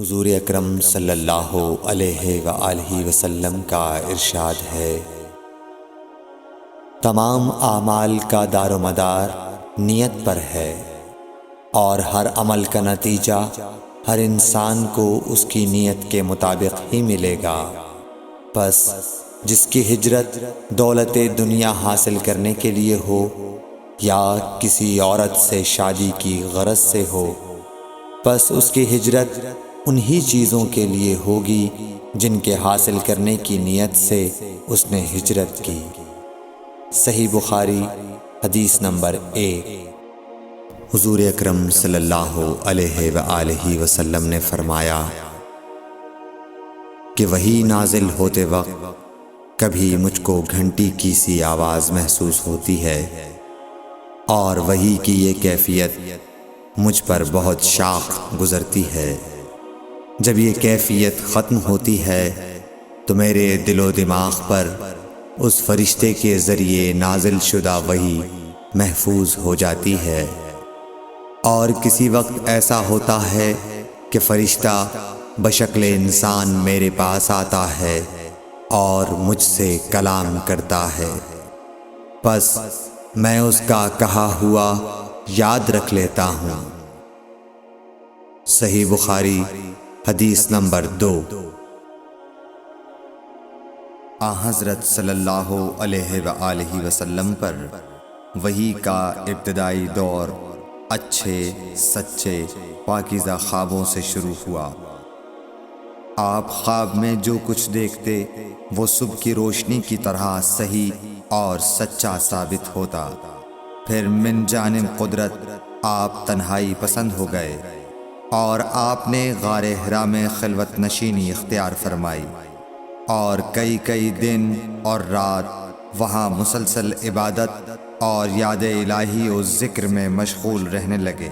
حضور اکرم صلی اللہ علیہ وآلہ وسلم کا ارشاد ہے، تمام اعمال کا دار و مدار نیت پر ہے، اور ہر عمل کا نتیجہ ہر انسان کو اس کی نیت کے مطابق ہی ملے گا۔ پس جس کی ہجرت دولت دنیا حاصل کرنے کے لیے ہو یا کسی عورت سے شادی کی غرض سے ہو، پس اس کی ہجرت انہی چیزوں کے لیے ہوگی جن کے حاصل کرنے کی نیت سے اس نے ہجرت کی۔ صحیح بخاری حدیث نمبر 1۔ حضور اکرم صلی اللہ علیہ وآلہ وسلم نے فرمایا کہ وحی نازل ہوتے وقت کبھی مجھ کو گھنٹی کی سی آواز محسوس ہوتی ہے، اور وحی کی یہ کیفیت مجھ پر بہت شاق گزرتی ہے۔ جب یہ کیفیت ختم ہوتی ہے تو میرے دل و دماغ پر اس فرشتے کے ذریعے نازل شدہ وحی محفوظ ہو جاتی ہے، اور کسی وقت ایسا ہوتا ہے کہ فرشتہ بشکل انسان میرے پاس آتا ہے اور مجھ سے کلام کرتا ہے، پس میں اس کا کہا ہوا یاد رکھ لیتا ہوں۔ صحیح بخاری حدیث نمبر 2۔ حضرت صلی اللہ علیہ وآلہ وسلم پر وحی کا ابتدائی دور اچھے سچے پاکیزہ خوابوں سے شروع ہوا۔ آپ خواب میں جو کچھ دیکھتے وہ صبح کی روشنی کی طرح صحیح اور سچا ثابت ہوتا۔ پھر من جانب قدرت آپ تنہائی پسند ہو گئے، اور آپ نے غار حرا میں خلوت نشینی اختیار فرمائی، اور کئی دن اور رات وہاں مسلسل عبادت اور یاد الہی و ذکر میں مشغول رہنے لگے۔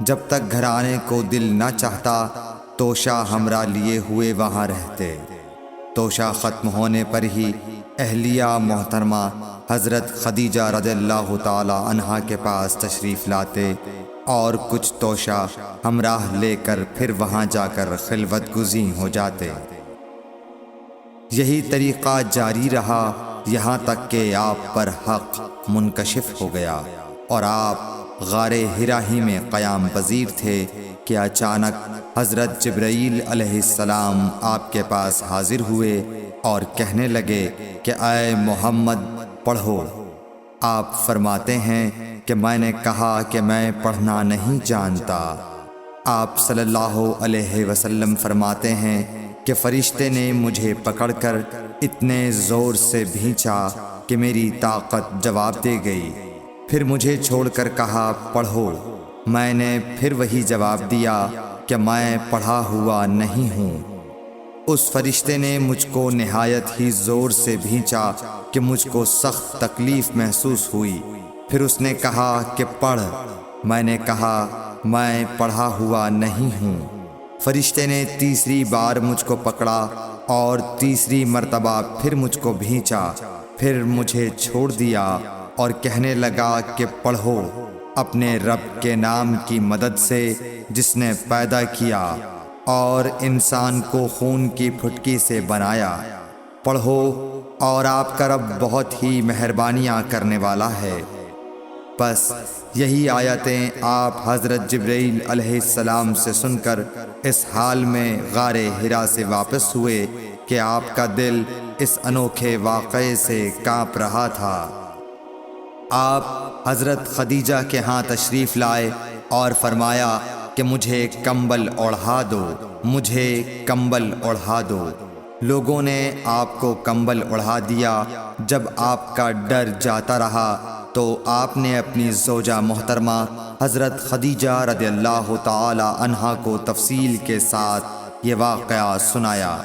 جب تک گھر آنے کو دل نہ چاہتا توشہ ہمراہ لیے ہوئے وہاں رہتے۔ توشہ ختم ہونے پر ہی اہلیہ محترمہ حضرت خدیجہ رضی اللہ تعالی عنہا کے پاس تشریف لاتے، اور کچھ توشہ ہمراہ لے کر پھر وہاں جا کر خلوت گزین ہو جاتے۔ یہی طریقہ جاری رہا یہاں تک کہ آپ پر حق منکشف ہو گیا، اور آپ غار حرا ہی میں قیام پذیر تھے کہ اچانک حضرت جبرائیل علیہ السلام آپ کے پاس حاضر ہوئے اور کہنے لگے کہ اے محمد پڑھو۔ آپ فرماتے ہیں کہ میں نے کہا کہ میں پڑھنا نہیں جانتا۔ آپ صلی اللہ علیہ وسلم فرماتے ہیں کہ فرشتے نے مجھے پکڑ کر اتنے زور سے بھینچا کہ میری طاقت جواب دے گئی، پھر مجھے چھوڑ کر کہا پڑھو۔ میں نے پھر وہی جواب دیا کہ میں پڑھا ہوا نہیں ہوں۔ اس فرشتے نے مجھ کو نہایت ہی زور سے بھینچا کہ مجھ کو سخت تکلیف محسوس ہوئی، پھر اس نے کہا کہ پڑھ۔ میں نے کہا میں پڑھا ہوا نہیں ہوں۔ فرشتے نے تیسری بار مجھ کو پکڑا اور تیسری مرتبہ پھر مجھ کو بھینچا، پھر مجھے چھوڑ دیا اور کہنے لگا کہ پڑھو اپنے رب کے نام کی مدد سے جس نے پیدا کیا اور انسان کو خون کی پھٹکی سے بنایا۔ پڑھو، اور آپ کا رب بہت ہی مہربانیاں کرنے والا ہے۔ پس یہی آیتیں آپ حضرت جبرائیل علیہ السلام سے سن کر اس حال میں غار حرا سے واپس ہوئے کہ آپ کا دل اس انوکھے واقعے سے کانپ رہا تھا۔ آپ حضرت خدیجہ کے ہاں تشریف لائے اور فرمایا کہ مجھے کمبل اوڑھا دو، مجھے کمبل اوڑھا دو۔ لوگوں نے آپ کو کمبل اوڑھا دیا۔ جب آپ کا ڈر جاتا رہا تو آپ نے اپنی زوجہ محترمہ حضرت خدیجہ رضی اللہ تعالی عنہا کو تفصیل کے ساتھ یہ واقعہ سنایا،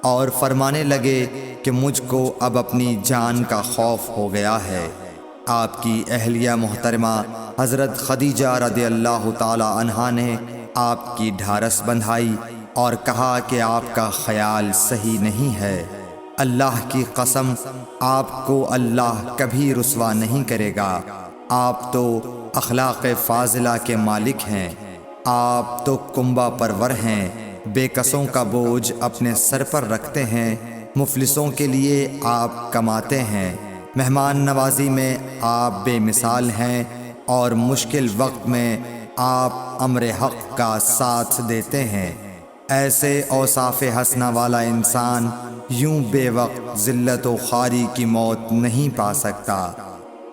اور فرمانے لگے کہ مجھ کو اب اپنی جان کا خوف ہو گیا ہے۔ آپ کی اہلیہ محترمہ حضرت خدیجہ رضی اللہ تعالی عنہا نے آپ کی ڈھارس بندھائی اور کہا کہ آپ کا خیال صحیح نہیں ہے۔ اللہ کی قسم آپ کو اللہ کبھی رسوا نہیں کرے گا، آپ تو اخلاق فاضلہ کے مالک ہیں۔ آپ تو کنبہ پرور ہیں، بے کسوں کا بوجھ اپنے سر پر رکھتے ہیں، مفلسوں کے لیے آپ کماتے ہیں، مہمان نوازی میں آپ بے مثال ہیں، اور مشکل وقت میں آپ امر حق کا ساتھ دیتے ہیں۔ ایسے اوصاف حسنہ والا انسان یوں بے وقت ذلت و خواری کی موت نہیں پا سکتا۔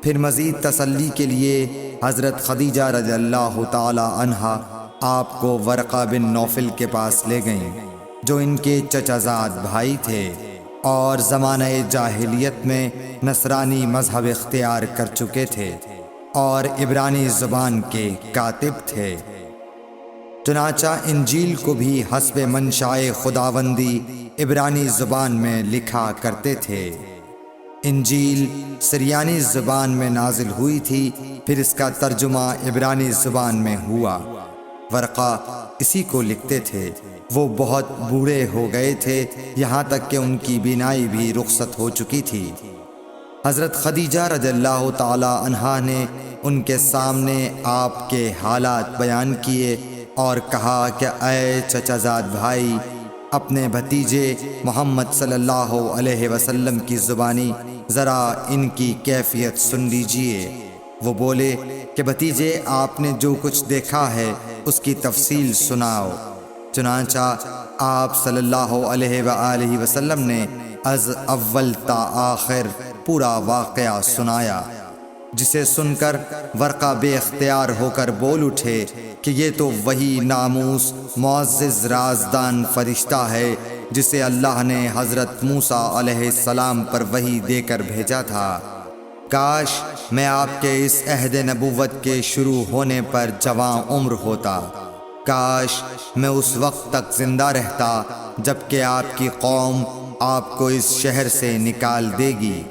پھر مزید تسلی کے لیے حضرت خدیجہ رضی اللہ تعالی عنہا آپ کو ورقہ بن نوفل کے پاس لے گئیں، جو ان کے چچا زاد بھائی تھے اور زمانہ جاہلیت میں نصرانی مذہب اختیار کر چکے تھے اور عبرانی زبان کے کاتب تھے۔ چنانچہ انجیل کو بھی حسب منشائے خداوندی عبرانی زبان میں لکھا کرتے تھے۔ انجیل سریانی زبان میں نازل ہوئی تھی، پھر اس کا ترجمہ عبرانی زبان میں ہوا۔ ورقہ اسی کو لکھتے تھے۔ وہ بہت بوڑھے ہو گئے تھے، یہاں تک کہ ان کی بینائی بھی رخصت ہو چکی تھی۔ حضرت خدیجہ رضی اللہ تعالی عنہا نے ان کے سامنے آپ کے حالات بیان کیے اور کہا کہ اے چچا زاد بھائی، اپنے بھتیجے محمد صلی اللہ علیہ وسلم کی زبانی ذرا ان کی کیفیت سن لیجئے۔ وہ بولے کہ بھتیجے، آپ نے جو کچھ دیکھا ہے اس کی تفصیل سناؤ۔ چنانچہ آپ صلی اللہ علیہ وآلہ وسلم نے از اول تا آخر پورا واقعہ سنایا، جسے سن کر ورقہ بے اختیار ہو کر بول اٹھے کہ یہ تو وہی ناموس معزز رازدان فرشتہ ہے جسے اللہ نے حضرت موسیٰ علیہ السلام پر وحی دے کر بھیجا تھا۔ کاش میں آپ کے اس عہد نبوت کے شروع ہونے پر جواں عمر ہوتا، کاش میں اس وقت تک زندہ رہتا جب کہ آپ کی قوم آپ کو اس شہر سے نکال دے گی۔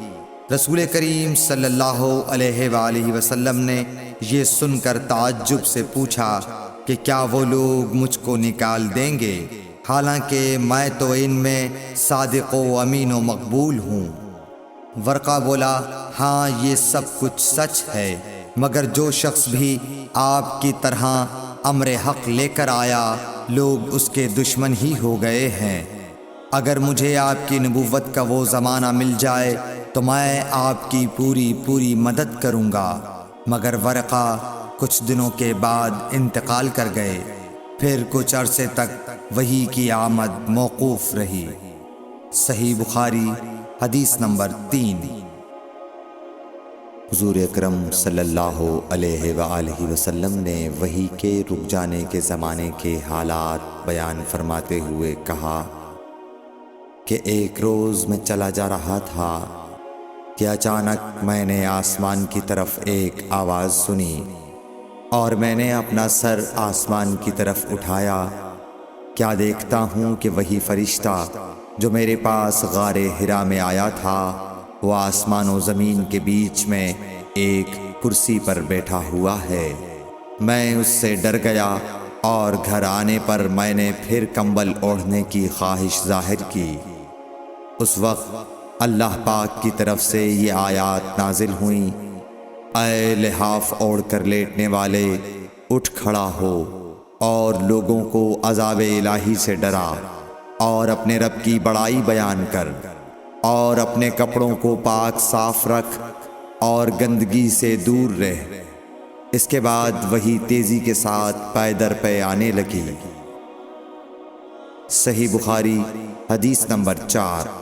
رسول کریم صلی اللہ علیہ وآلہ وسلم نے یہ سن کر تعجب سے پوچھا کہ کیا وہ لوگ مجھ کو نکال دیں گے، حالانکہ میں تو ان میں صادق و امین و مقبول ہوں۔ ورقہ بولا، ہاں یہ سب کچھ سچ ہے، مگر جو شخص بھی آپ کی طرح امر حق لے کر آیا، لوگ اس کے دشمن ہی ہو گئے ہیں۔ اگر مجھے آپ کی نبوت کا وہ زمانہ مل جائے تو میں آپ کی پوری مدد کروں گا۔ مگر ورقہ کچھ دنوں کے بعد انتقال کر گئے، پھر کچھ عرصے تک وحی کی آمد موقوف رہی۔ صحیح بخاری حدیث نمبر 3۔ حضور اکرم صلی اللہ علیہ وآلہ وسلم نے وحی کے رک جانے کے زمانے کے حالات بیان فرماتے ہوئے کہا کہ ایک روز میں چلا جا رہا تھا کہ اچانک میں نے آسمان کی طرف ایک آواز سنی، اور میں نے اپنا سر آسمان کی طرف اٹھایا۔ کیا دیکھتا ہوں کہ وہی فرشتہ جو میرے پاس غار حرا میں آیا تھا، وہ آسمان و زمین کے بیچ میں ایک کرسی پر بیٹھا ہوا ہے۔ میں اس سے ڈر گیا، اور گھر آنے پر میں نے پھر کمبل اوڑھنے کی خواہش ظاہر کی۔ اس وقت اللہ پاک کی طرف سے یہ آیات نازل ہوئیں، اے لحاف اوڑھ کر لیٹنے والے، اٹھ کھڑا ہو اور لوگوں کو عذاب الہی سے ڈرا، اور اپنے رب کی بڑائی بیان کر، اور اپنے کپڑوں کو پاک صاف رکھ اور گندگی سے دور رہ۔ اس کے بعد وہی تیزی کے ساتھ پے در پے آنے لگی۔ صحیح بخاری حدیث نمبر 4۔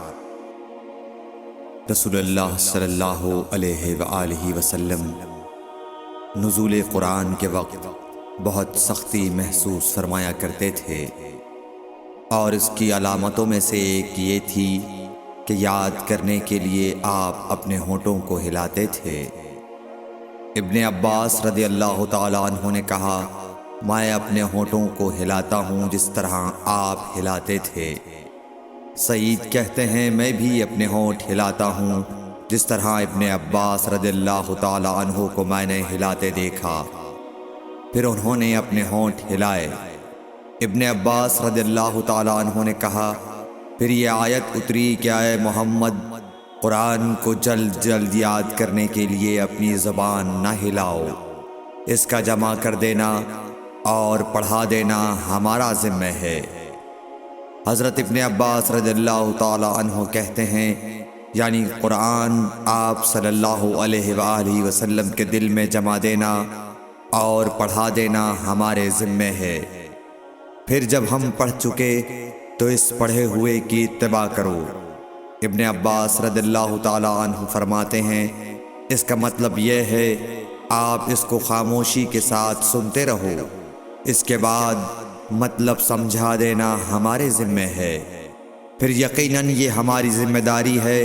رسول اللہ صلی اللہ علیہ وآلہ وسلم نزول قرآن کے وقت بہت سختی محسوس فرمایا کرتے تھے، اور اس کی علامتوں میں سے ایک یہ تھی کہ یاد کرنے کے لیے آپ اپنے ہونٹوں کو ہلاتے تھے۔ ابن عباس رضی اللہ تعالیٰ عنہ نے کہا، میں اپنے ہونٹوں کو ہلاتا ہوں جس طرح آپ ہلاتے تھے۔ سعید کہتے ہیں، میں بھی اپنے ہونٹ ہلاتا ہوں جس طرح ابن عباس رضی اللہ تعالیٰ عنہ کو میں نے ہلاتے دیکھا۔ پھر انہوں نے اپنے ہونٹ ہلائے۔ ابن عباس رضی اللہ تعالیٰ عنہ نے کہا، پھر یہ آیت اتری کہ اے محمد، قرآن کو جلد جلد یاد کرنے کے لیے اپنی زبان نہ ہلاؤ، اس کا جمع کر دینا اور پڑھا دینا ہمارا ذمہ ہے۔ حضرت ابن عباس رضی اللہ تعالی عنہ کہتے ہیں، یعنی قرآن آپ صلی اللہ علیہ وآلہ وسلم کے دل میں جما دینا اور پڑھا دینا ہمارے ذمہ ہے۔ پھر جب ہم پڑھ چکے تو اس پڑھے ہوئے کی اتباع کرو۔ ابن عباس رضی اللہ تعالی عنہ فرماتے ہیں، اس کا مطلب یہ ہے آپ اس کو خاموشی کے ساتھ سنتے رہو، اس کے بعد مطلب سمجھا دینا ہمارے ذمہ ہے۔ پھر یقیناً یہ ہماری ذمہ داری ہے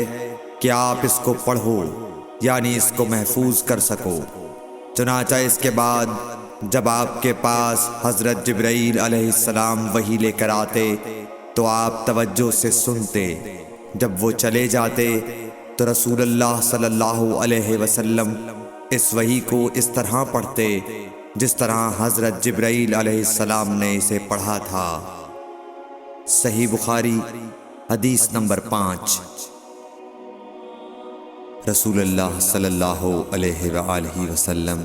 کہ آپ اس کو پڑھو، یعنی اس کو محفوظ کر سکو۔ چنانچہ اس کے بعد جب آپ کے پاس حضرت جبرائیل علیہ السلام وحی لے کر آتے تو آپ توجہ سے سنتے، جب وہ چلے جاتے تو رسول اللہ صلی اللہ علیہ وسلم اس وحی کو اس طرح پڑھتے جس طرح حضرت جبرائیل علیہ السلام نے اسے پڑھا تھا۔ صحیح بخاری حدیث نمبر 5۔ رسول اللہ صلی اللہ علیہ وآلہ وسلم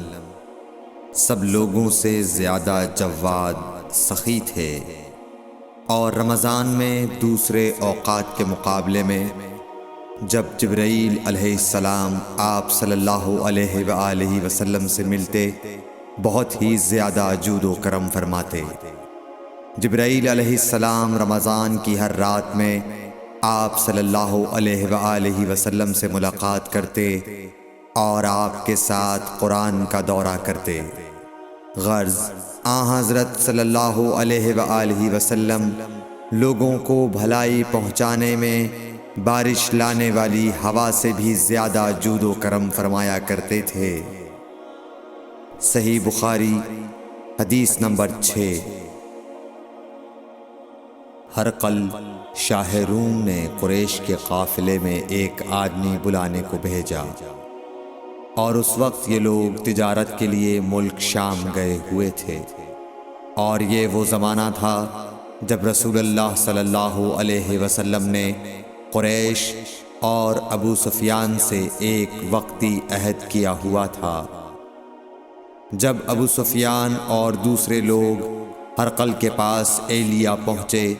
سب لوگوں سے زیادہ جواد سخی تھے، اور رمضان میں دوسرے اوقات کے مقابلے میں جب جبرائیل علیہ السلام آپ صلی اللہ علیہ وآلہ وسلم سے ملتے بہت ہی زیادہ جود و کرم فرماتے۔ جبرائیل علیہ السلام رمضان کی ہر رات میں آپ صلی اللہ علیہ وآلہ وسلم سے ملاقات کرتے اور آپ کے ساتھ قرآن کا دورہ کرتے۔ غرض حضرت صلی اللہ علیہ وآلہ وسلم لوگوں کو بھلائی پہنچانے میں بارش لانے والی ہوا سے بھی زیادہ جود و کرم فرمایا کرتے تھے۔ صحیح بخاری حدیث نمبر 6۔ ہرقل شاہ روم نے قریش کے قافلے میں ایک آدمی بلانے کو بھیجا، اور اس وقت یہ لوگ تجارت کے لیے ملک شام گئے ہوئے تھے، اور یہ وہ زمانہ تھا جب رسول اللہ صلی اللہ علیہ وسلم نے قریش اور ابو سفیان سے ایک وقتی عہد کیا ہوا تھا۔ جب ابو سفیان اور دوسرے لوگ ہرقل کے پاس ایلیا پہنچے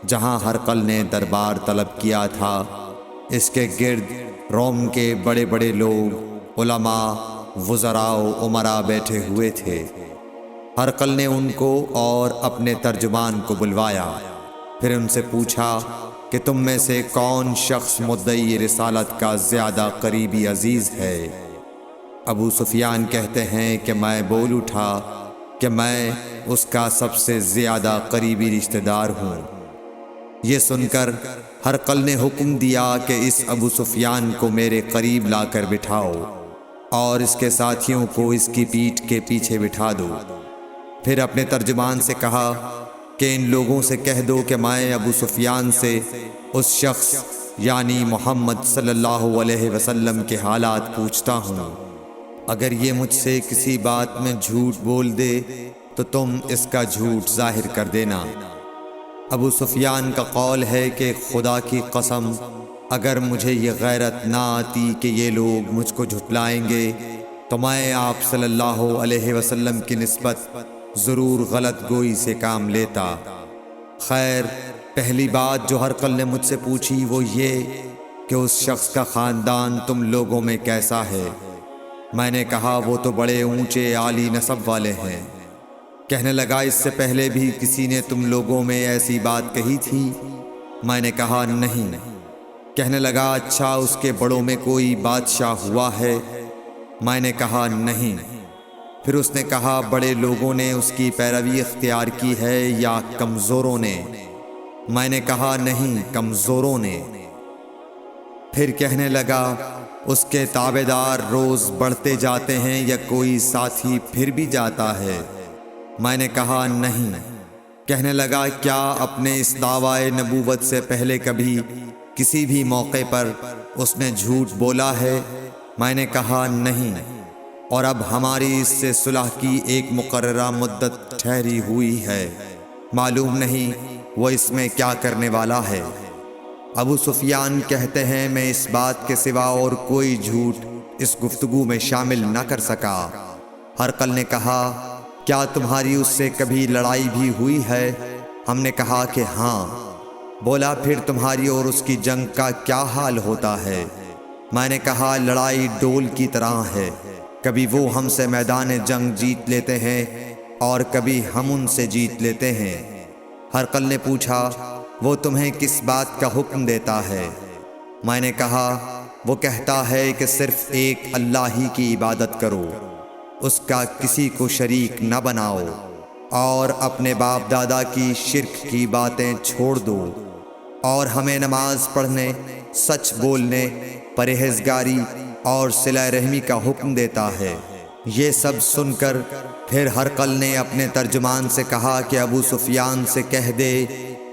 جہاں ہرقل نے دربار طلب کیا تھا، اس کے گرد روم کے بڑے بڑے لوگ، علماء، وزراء و امراء بیٹھے ہوئے تھے۔ ہرقل نے ان کو اور اپنے ترجمان کو بلوایا، پھر ان سے پوچھا کہ تم میں سے کون شخص مدعی رسالت کا زیادہ قریبی عزیز ہے؟ ابو سفیان کہتے ہیں کہ میں بول اٹھا کہ میں اس کا سب سے زیادہ قریبی رشتہ دار ہوں۔ یہ سن کر ہرقل نے حکم دیا کہ اس ابو سفیان کو میرے قریب لا کر بٹھاؤ اور اس کے ساتھیوں کو اس کی پیٹھ کے پیچھے بٹھا دو۔ پھر اپنے ترجمان سے کہا کہ ان لوگوں سے کہہ دو کہ میں ابو سفیان سے اس شخص یعنی محمد صلی اللہ علیہ وسلم کے حالات پوچھتا ہوں، اگر یہ مجھ سے کسی بات میں جھوٹ بول دے تو تم اس کا جھوٹ ظاہر کر دینا۔ ابو سفیان کا قول ہے کہ خدا کی قسم اگر مجھے یہ غیرت نہ آتی کہ یہ لوگ مجھ کو جھٹلائیں گے تو میں آپ صلی اللہ علیہ وسلم کی نسبت ضرور غلط گوئی سے کام لیتا۔ خیر، پہلی بات جو ہرقل نے مجھ سے پوچھی وہ یہ کہ اس شخص کا خاندان تم لوگوں میں کیسا ہے؟ میں نے کہا وہ تو بڑے اونچے عالی نسب والے ہیں۔ کہنے لگا اس سے پہلے بھی کسی نے تم لوگوں میں ایسی بات کہی تھی؟ میں نے کہا نہیں۔ کہنے لگا اچھا اس کے بڑوں میں کوئی بادشاہ ہوا ہے؟ میں نے کہا نہیں۔ پھر اس نے کہا بڑے لوگوں نے اس کی پیروی اختیار کی ہے یا کمزوروں نے؟ میں نے کہا نہیں، کمزوروں نے۔ پھر کہنے لگا اس کے تابعدار روز بڑھتے جاتے ہیں یا کوئی ساتھی پھر بھی جاتا ہے؟ میں نے کہا نہیں۔ کہنے لگا کیا اپنے اس دعوی نبوت سے پہلے کبھی کسی بھی موقع پر اس نے جھوٹ بولا ہے؟ میں نے کہا نہیں، اور اب ہماری اس سے صلح کی ایک مقررہ مدت ٹھہری ہوئی ہے، معلوم نہیں وہ اس میں کیا کرنے والا ہے۔ ابو سفیان کہتے ہیں میں اس بات کے سوا اور کوئی جھوٹ اس گفتگو میں شامل نہ کر سکا۔ ہرقل نے کہا کیا تمہاری اس سے کبھی لڑائی بھی ہوئی ہے؟ ہم نے کہا کہ ہاں۔ بولا پھر تمہاری اور اس کی جنگ کا کیا حال ہوتا ہے؟ میں نے کہا لڑائی ڈول کی طرح ہے، کبھی وہ ہم سے میدان جنگ جیت لیتے ہیں اور کبھی ہم ان سے جیت لیتے ہیں۔ ہرقل نے پوچھا وہ تمہیں کس بات کا حکم دیتا ہے؟ میں نے کہا وہ کہتا ہے کہ صرف ایک اللہ ہی کی عبادت کرو، اس کا کسی کو شریک نہ بناؤ، اور اپنے باپ دادا کی شرک کی باتیں چھوڑ دو، اور ہمیں نماز پڑھنے، سچ بولنے، پرہیزگاری اور صلہ رحمی کا حکم دیتا ہے۔ یہ سب سن کر پھر ہرقل نے اپنے ترجمان سے کہا کہ ابو سفیان سے کہہ دے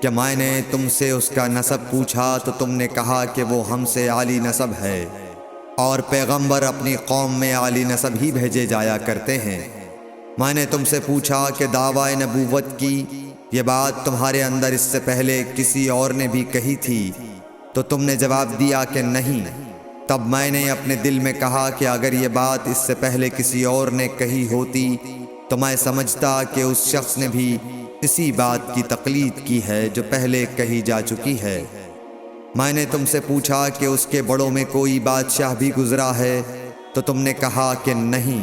کہ میں نے تم سے اس کا نسب پوچھا تو تم نے کہا کہ وہ ہم سے عالی نسب ہے، اور پیغمبر اپنی قوم میں عالی نسب ہی بھیجے جایا کرتے ہیں۔ میں نے تم سے پوچھا کہ دعویٰ نبوت کی یہ بات تمہارے اندر اس سے پہلے کسی اور نے بھی کہی تھی؟ تو تم نے جواب دیا کہ نہیں۔ تب میں نے اپنے دل میں کہا کہ اگر یہ بات اس سے پہلے کسی اور نے کہی ہوتی تو میں سمجھتا کہ اس شخص نے بھی اسی بات کی تقلید کی ہے جو پہلے کہی جا چکی ہے۔ میں نے تم سے پوچھا کہ اس کے بڑوں میں کوئی بادشاہ بھی گزرا ہے تو تم نے کہا کہ نہیں۔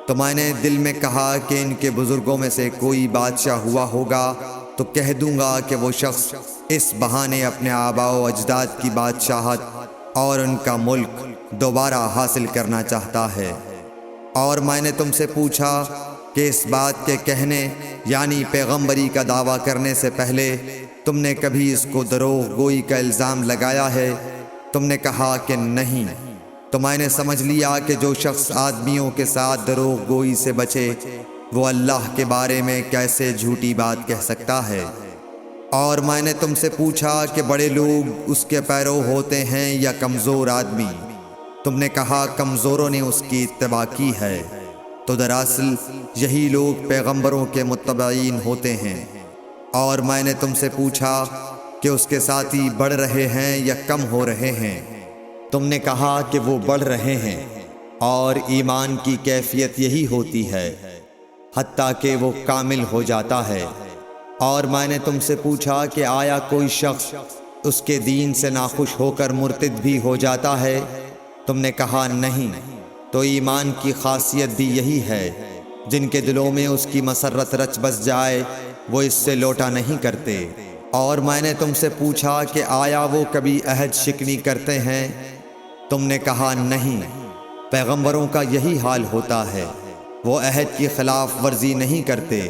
تو میں نے دل میں کہا کہ ان کے بزرگوں میں سے کوئی بادشاہ ہوا ہوگا تو کہہ دوں گا کہ وہ شخص اس بہانے اپنے آباء و اجداد کی بادشاہت اور ان کا ملک دوبارہ حاصل کرنا چاہتا ہے۔ اور میں نے تم سے پوچھا کہ اس بات کے کہنے یعنی پیغمبری کا دعویٰ کرنے سے پہلے تم نے کبھی اس کو دروغ گوئی کا الزام لگایا ہے؟ تم نے کہا کہ نہیں۔ تو میں نے سمجھ لیا کہ جو شخص آدمیوں کے ساتھ دروغ گوئی سے بچے وہ اللہ کے بارے میں کیسے جھوٹی بات کہہ سکتا ہے۔ اور میں نے تم سے پوچھا کہ بڑے لوگ اس کے پیرو ہوتے ہیں یا کمزور آدمی؟ تم نے کہا کمزوروں نے اس کی اتباع کی ہے۔ تو دراصل یہی لوگ پیغمبروں کے متبعین ہوتے ہیں۔ اور میں نے تم سے پوچھا کہ اس کے ساتھی بڑھ رہے ہیں یا کم ہو رہے ہیں؟ تم نے کہا کہ وہ بڑھ رہے ہیں، اور ایمان کی کیفیت یہی ہوتی ہے حتیٰ کہ وہ کامل ہو جاتا ہے۔ اور میں نے تم سے پوچھا کہ آیا کوئی شخص اس کے دین سے ناخوش ہو کر مرتد بھی ہو جاتا ہے؟ تم نے کہا نہیں۔ تو ایمان کی خاصیت بھی یہی ہے، جن کے دلوں میں اس کی مسرت رچ بس جائے وہ اس سے لوٹا نہیں کرتے۔ اور میں نے تم سے پوچھا کہ آیا وہ کبھی عہد شکنی کرتے ہیں؟ تم نے کہا نہیں۔ پیغمبروں کا یہی حال ہوتا ہے، وہ عہد کی خلاف ورزی نہیں کرتے۔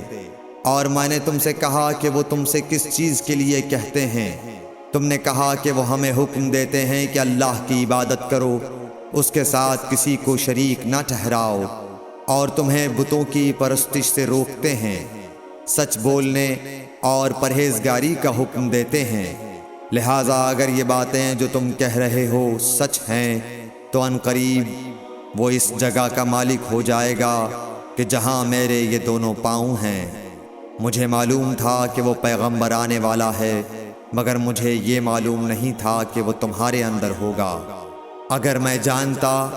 اور میں نے تم سے کہا کہ وہ تم سے کس چیز کے لیے کہتے ہیں؟ تم نے کہا کہ وہ ہمیں حکم دیتے ہیں کہ اللہ کی عبادت کرو، اس کے ساتھ کسی کو شریک نہ ٹھہراؤ، اور تمہیں بتوں کی پرستش سے روکتے ہیں، سچ بولنے اور پرہیزگاری کا حکم دیتے ہیں۔ لہٰذا اگر یہ باتیں جو تم کہہ رہے ہو سچ ہیں تو ان قریب وہ اس جگہ کا مالک ہو جائے گا کہ جہاں میرے یہ دونوں پاؤں ہیں۔ مجھے معلوم تھا کہ وہ پیغمبر آنے والا ہے، مگر مجھے یہ معلوم نہیں تھا کہ وہ تمہارے اندر ہوگا۔ اگر میں جانتا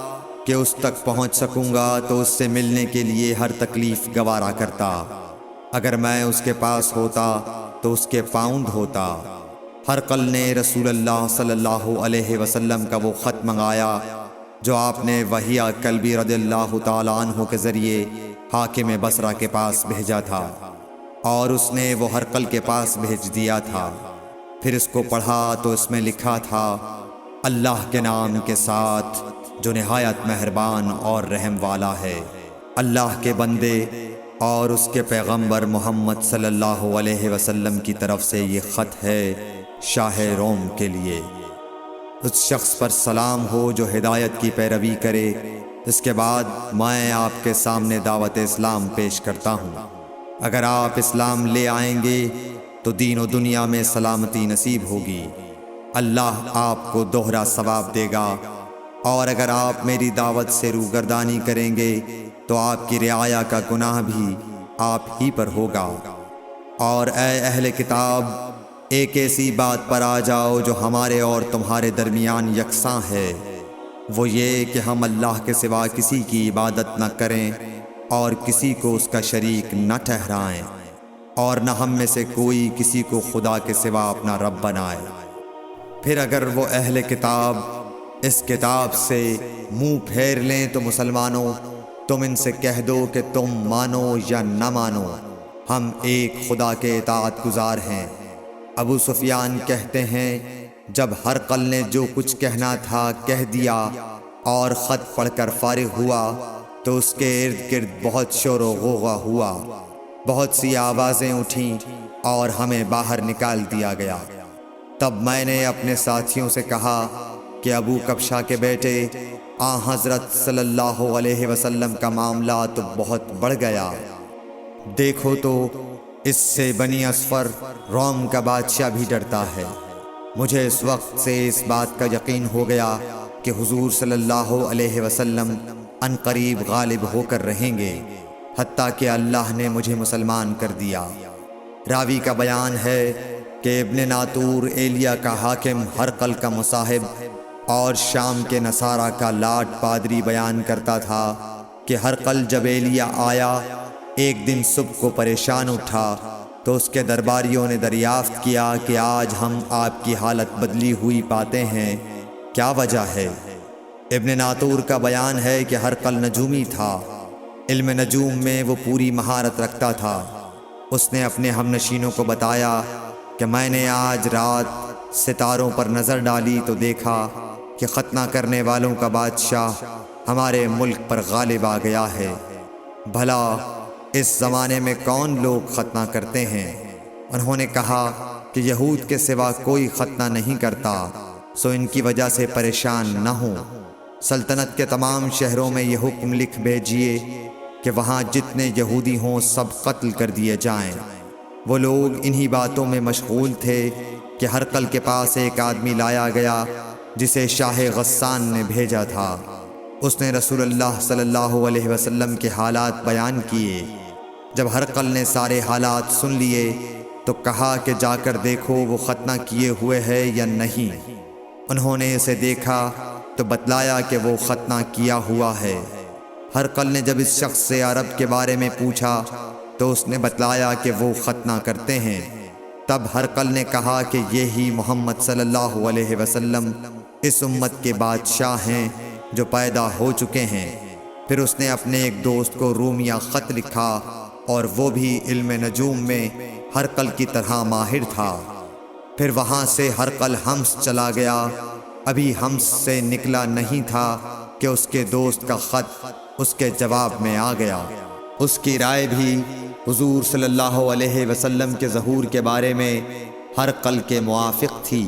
کہ اس تک پہنچ سکوں گا تو اس سے ملنے کے لیے ہر تکلیف گوارا کرتا۔ اگر میں اس کے پاس ہوتا تو اس کے پاؤں دھوتا۔ ہرقل نے رسول اللہ صلی اللہ علیہ وسلم کا وہ خط منگایا جو آپ نے وحیہ کلبی رضی اللہ تعالیٰ عنہ کے ذریعے حاکم بصرہ کے پاس بھیجا تھا، اور اس نے وہ ہرقل کے پاس بھیج دیا تھا۔ پھر اس کو پڑھا تو اس میں لکھا تھا، اللہ کے نام کے ساتھ جو نہایت مہربان اور رحم والا ہے۔ اللہ کے بندے اور اس کے پیغمبر محمد صلی اللہ علیہ وسلم کی طرف سے یہ خط ہے شاہ روم کے لیے۔ اس شخص پر سلام ہو جو ہدایت کی پیروی کرے۔ اس کے بعد میں آپ کے سامنے دعوت اسلام پیش کرتا ہوں۔ اگر آپ اسلام لے آئیں گے تو دین و دنیا میں سلامتی نصیب ہوگی، اللہ آپ کو دوہرا ثواب دے گا، اور اگر آپ میری دعوت سے روگردانی کریں گے تو آپ کی رعایا کا گناہ بھی آپ ہی پر ہوگا۔ اور اے اہل کتاب، ایک ایسی بات پر آ جاؤ جو ہمارے اور تمہارے درمیان یکساں ہے، وہ یہ کہ ہم اللہ کے سوا کسی کی عبادت نہ کریں اور کسی کو اس کا شریک نہ ٹھہرائیں، اور نہ ہم میں سے کوئی کسی کو خدا کے سوا اپنا رب بنائے۔ پھر اگر وہ اہل کتاب اس کتاب سے منہ پھیر لیں تو مسلمانوں، تم ان سے کہہ دو کہ تم مانو یا نہ مانو، ہم ایک خدا کے اطاعت گزار ہیں۔ ابو سفیان کہتے ہیں جب ہرقل نے جو کچھ کہنا تھا کہہ دیا اور خط پڑھ کر فارغ ہوا تو اس کے ارد گرد بہت شور و غوغا ہوا، بہت سی آوازیں اٹھیں اور ہمیں باہر نکال دیا گیا۔ تب میں نے اپنے ساتھیوں سے کہا کہ ابو کبشہ کے بیٹے حضرت صلی اللہ علیہ وسلم کا معاملہ تو بہت بڑھ گیا، دیکھو تو اس سے بنی اصفر روم کا بادشاہ بھی ڈرتا ہے۔ مجھے اس وقت سے اس بات کا یقین ہو گیا کہ حضور صلی اللہ علیہ وسلم عنقریب غالب ہو کر رہیں گے، حتیٰ کہ اللہ نے مجھے مسلمان کر دیا۔ راوی کا بیان ہے کہ ابن ناطور ایلیا کا حاکم ہرقل کا مصاحب اور شام کے نصارہ کا لاٹ پادری بیان کرتا تھا کہ ہرقل جب ایلیا آیا ایک دن صبح کو پریشان اٹھا تو اس کے درباریوں نے دریافت کیا کہ آج ہم آپ کی حالت بدلی ہوئی پاتے ہیں، کیا وجہ ہے؟ ابن ناطور کا بیان ہے کہ ہرقل نجومی تھا، علم نجوم میں وہ پوری مہارت رکھتا تھا۔ اس نے اپنے ہم نشینوں کو بتایا کہ میں نے آج رات ستاروں پر نظر ڈالی تو دیکھا کہ ختنہ کرنے والوں کا بادشاہ ہمارے ملک پر غالب آ گیا ہے۔ بھلا اس زمانے میں کون لوگ ختنہ کرتے ہیں؟ انہوں نے کہا کہ یہود کے سوا کوئی ختنہ نہیں کرتا، سو ان کی وجہ سے پریشان نہ ہوں۔ سلطنت کے تمام شہروں میں یہ حکم لکھ بھیجیے کہ وہاں جتنے یہودی ہوں سب قتل کر دیے جائیں۔ وہ لوگ انہی باتوں میں مشغول تھے کہ ہرقل کے پاس ایک آدمی لایا گیا جسے شاہ غسان نے بھیجا تھا۔ اس نے رسول اللہ صلی اللہ علیہ وسلم کے حالات بیان کیے۔ جب ہرقل نے سارے حالات سن لیے تو کہا کہ جا کر دیکھو وہ ختنہ کیے ہوئے ہے یا نہیں۔ انہوں نے اسے دیکھا تو بتلایا کہ وہ ختنہ کیا ہوا ہے۔ ہرقل نے جب اس شخص سے عرب کے بارے میں پوچھا تو اس نے بتلایا کہ وہ ختنہ کرتے ہیں۔ تب ہرقل نے کہا کہ یہی محمد صلی اللہ علیہ وسلم اس امت کے بادشاہ ہیں جو پیدا ہو چکے ہیں۔ پھر اس نے اپنے ایک دوست کو رومیہ خط لکھا اور وہ بھی علم نجوم میں ہرقل کی طرح ماہر تھا۔ پھر وہاں سے ہرقل حمص چلا گیا۔ ابھی حمص سے نکلا نہیں تھا کہ اس کے دوست کا خط اس کے جواب میں آ گیا۔ اس کی رائے بھی حضور صلی اللہ علیہ وسلم کے ظہور کے بارے میں ہرقل کے موافق تھی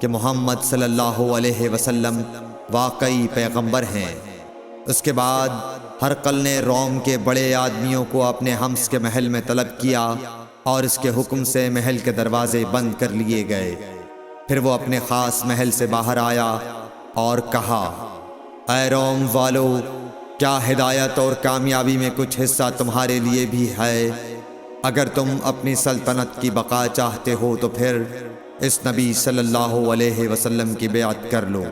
کہ محمد صلی اللہ علیہ وسلم واقعی پیغمبر ہیں۔ اس کے بعد ہرقل نے روم کے بڑے آدمیوں کو اپنے حمص کے محل میں طلب کیا اور اس کے حکم سے محل کے دروازے بند کر لیے گئے۔ پھر وہ اپنے خاص محل سے باہر آیا اور کہا، اے روم والو، کیا ہدایت اور کامیابی میں کچھ حصہ تمہارے لیے بھی ہے؟ اگر تم اپنی سلطنت کی بقا چاہتے ہو تو پھر اس نبی صلی اللہ علیہ وسلم کی بیعت کر لو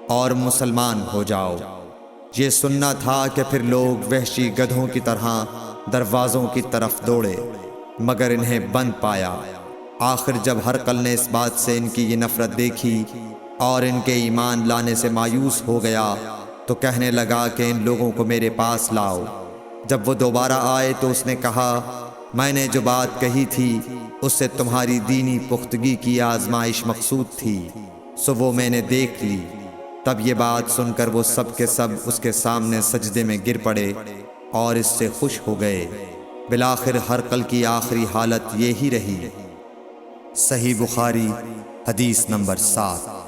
اور مسلمان ہو جاؤ۔ یہ سننا تھا کہ پھر لوگ وحشی گدھوں کی طرح دروازوں کی طرف دوڑے، مگر انہیں بند پایا۔ آخر جب ہرقل نے اس بات سے ان کی یہ نفرت دیکھی اور ان کے ایمان لانے سے مایوس ہو گیا تو کہنے لگا کہ ان لوگوں کو میرے پاس لاؤ۔ جب وہ دوبارہ آئے تو اس نے کہا، میں نے جو بات کہی تھی اس سے تمہاری دینی پختگی کی آزمائش مقصود تھی، سو وہ میں نے دیکھ لی۔ تب یہ بات سن کر وہ سب کے سب اس کے سامنے سجدے میں گر پڑے اور اس سے خوش ہو گئے۔ بالآخر ہرقل کی آخری حالت یہی رہی۔ صحیح بخاری حدیث نمبر 7۔